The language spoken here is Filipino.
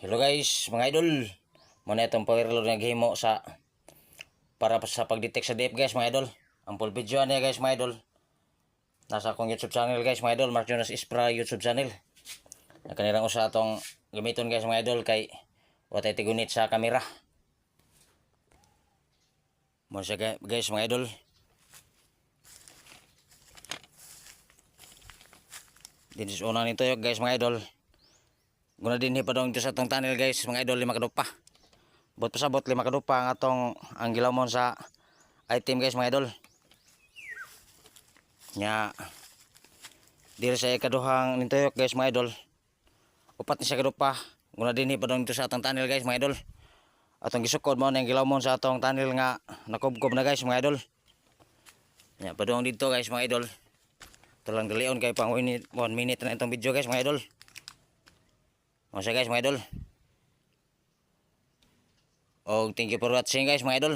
Hello guys, mga idol. Muna itong power load na gihimo sa para sa pag-detect sa DF guys, mga idol. Ang full video niya guys, mga idol. Nasa akong YouTube channel guys, mga idol. Mark Jonas Ispra YouTube channel. Nakanirang usa atong gamiton guys, mga idol, kay watay tigunit sa kamera. Muna siya guys, mga idol. Din is una nito yung guys, mga idol. Guna din hipadong ito sa atong tunnel guys, mga idol, 5 kadupa. Bot pa sa bot 5 kadupa ang atong ang gilawmon sa item guys, mga idol. Nya diri sa ikaduhang nintuyok guys, mga idol. Upat ni sa kadupa. Guna din hipadong ito sa atong tunnel guys, mga idol. Atong gisukod mo ang gilawmon sa atong tunnel nga nakubkob na guys, mga idol. Nya padung dito guys, mga idol. Tulang dalion kay pang 1 minute na itong video guys, mga idol. Masa guys, mga idol. Oh, thank you for watching guys, mga idol.